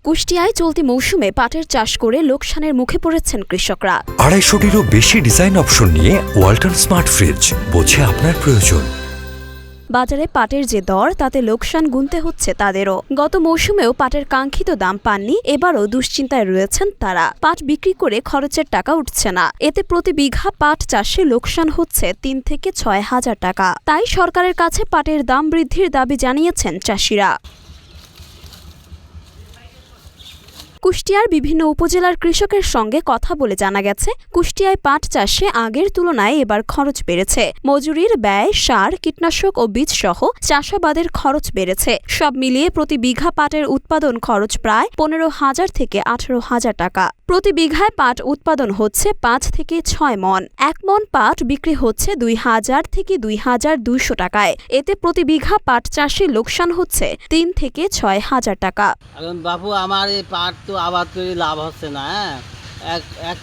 কুষ্টিয়ায় চলতি মৌসুমে পাটের চাষ করে লোকসানের মুখে পড়েছেন কৃষকরা। 250-টিরও বেশি ডিজাইন অপশন নিয়ে ওয়ালটন স্মার্ট ফ্রিজ, বোঝে আপনার প্রয়োজন। বাজারে পাটের যে দর তাতে লোকসান গুনতে হচ্ছে তাদেরও। গত মৌসুমেও পাটের কাঙ্ক্ষিত দাম পাননি, এবারও দুশ্চিন্তায় রয়েছেন তারা। পাট বিক্রি করে খরচের টাকা উঠছে না, এতে প্রতি বিঘা পাট চাষে লোকসান হচ্ছে 3 থেকে 6 হাজার টাকা। তাই সরকারের কাছে পাটের দাম বৃদ্ধির দাবি জানিয়েছেন চাষিরা। কুষ্টিয়ার বিভিন্ন উপজেলার কৃষকের সঙ্গে কথা বলে জানা গেছে, কুষ্টিয়ায় পাট চাষে আগের তুলনায় এবার খরচ বেড়েছে। মজুরির ব্যয়, সার, কীটনাশক ও বীজ সহ চাষাবাদের খরচ বেড়েছে। সব মিলিয়ে প্রতি বিঘা পাটের উৎপাদন খরচ প্রায় 15,000 থেকে 18,000 টাকা। প্রতি বিঘায় পাট উৎপাদন হচ্ছে 5 থেকে 6 মন। 1 মন পাট বিক্রি হচ্ছে 2,000 থেকে 2,200 টাকায়। এতে প্রতি বিঘা পাট চাষে লোকসান হচ্ছে 3 থেকে 6 হাজার টাকা। বাপু, আমার এই পাট তো আবাদ করে লাভ হচ্ছে না। এক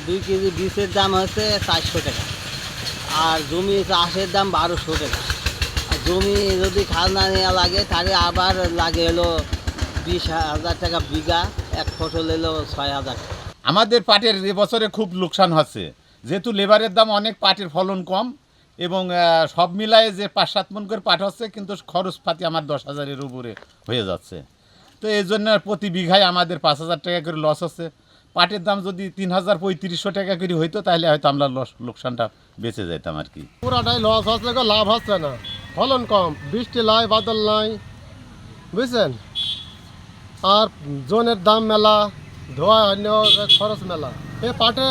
2 কেজি বীজের দাম হচ্ছে 400 টাকা, আর জমি চাষের দাম 1200 টাকা। আর জমি যদি খাজনা নেওয়া লাগে তাহলে আবার লাগে হলো 20,000 টাকা বিঘা, এক ফসল এলো 6,000 টাকা। আমাদের পাটের এবছরে খুব লোকসান হচ্ছে, যেহেতু লেবারের দাম অনেক, পাটের ফলন কম এবং সব মিলায়ে যে 5-7 মন করে পাট হচ্ছে, কিন্তু খরচপাতি আমার 10,000-এর উপরে হয়ে যাচ্ছে। তো এই জন্য প্রতি বিঘায় আমাদের 5,000 টাকা করে লস হচ্ছে। পাটের দাম যদি 3,3500 টাকা করে হইতো তাহলে হয়তো আমরা লোকসানটা বেঁচে যেতাম আর কি। পুরাটাই লস হচ্ছে, লাভ হচ্ছে না, ফলন কম, বৃষ্টি নাই, বাদল নাই, বুঝছেন। আর জনের দাম মেলা, ধোয়া অন্য খরচ মেলা। এই পাটে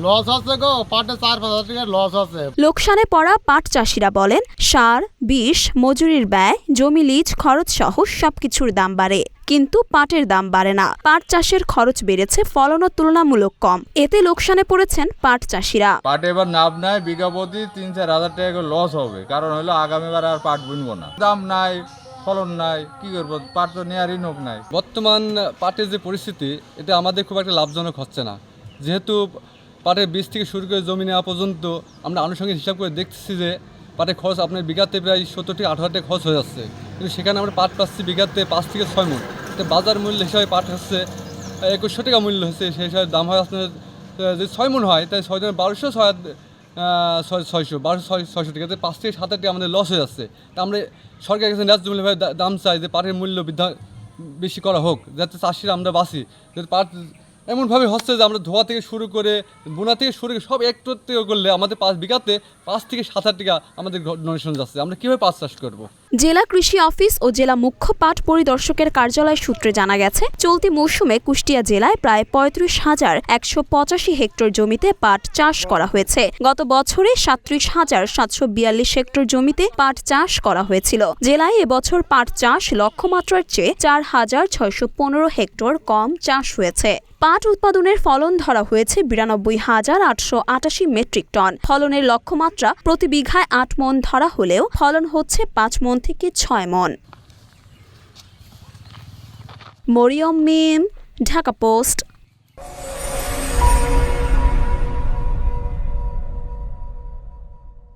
লস হচ্ছে গো, পাটে 4-5 টাকার লস হচ্ছে। লোকসানে পড়া পাট চাষিরা বলেন, সার, বিষ, মজুরির ব্যয়, জমি লিজ খরচ সহ সবকিছুর দাম বাড়ে, কিন্তু পাটের দাম বাড়ে না। পাট চাষের খরচ বেড়েছে, ফলনও তুলনামূলক কম, এতে লোকসানে পড়েছেন পাট চাষিরা। পাট এবার নাম নাই, বিঘা প্রতি 3-4 হাজার টাকা লস হবে, কারণ হলো আগামীবার আর পাট বুনবো না। দাম নাই, ফলন নাই, কি করবো, পাট তো নেওয়ারই নোক নাই। বর্তমান পাটের যে পরিস্থিতি, এটা আমাদের খুব একটা লাভজনক হচ্ছে না। যেহেতু পাটের বীজ থেকে শুরু করে জমি নেওয়া পর্যন্ত আমরা আনুষঙ্গিক হিসাব করে দেখতেছি যে পাটের খরচ আপনার বিঘাতে প্রায় 70 থেকে 18 টাকা খরচ হয়ে যাচ্ছে, কিন্তু সেখানে আমরা পাট পাচ্ছি বিঘাতে 5 থেকে 6 মণ। এটা বাজার মূল্য হিসাবে পাট হচ্ছে 2100 টাকা মূল্য হচ্ছে, সেই হিসাবে দাম হয় আপনার যদি 6 মণ হয় তাই 6 দিনে 1200-600 টাকাতে 5 থেকে 7 টাকা আমাদের লস হয়ে যাচ্ছে। তা আমরা সরকারের কাছে ন্যায্য মূল্যভাবে দাম চাই যে পাটের মূল্য বেশি করা হোক, যাতে চাষিরা আমরা বাঁচি। যাতে পাট এমনভাবে হচ্ছে যে আমরা ধোয়া থেকে শুরু করে বোনা থেকে শুরু করে সব একটু করলে আমাদের 5 বিঘাতে 5 থেকে 7 হাজার টাকা আমাদের ডোনেশন যাচ্ছে। আমরা কীভাবে পাট চাষ করবো? জেলা কৃষি অফিস ও জেলা মুখ্য পাট পরিদর্শকের কার্যালয় সূত্রে জানা গেছে, চলতি মৌসুমে কুষ্টিয়া জেলায় প্রায় 35,185 হেক্টর জমিতে পাট চাষ করা হয়েছে। গত বছরে 37,742 হেক্টর জমিতে পাট চাষ করা হয়েছিল। জেলায় এবছর পাট চাষ লক্ষ্যমাত্রার চেয়ে 4,615 হেক্টর কম চাষ হয়েছে। পাট উৎপাদনের ফলন ধরা হয়েছে 92,888 মেট্রিক টন। ফলনের লক্ষ্যমাত্রা প্রতি বিঘায় 8 মণ ধরা হলেও ফলন হচ্ছে 5 মণ থেকে 6 মণ। মরিয়ম মিম, ঢাকা পোস্ট।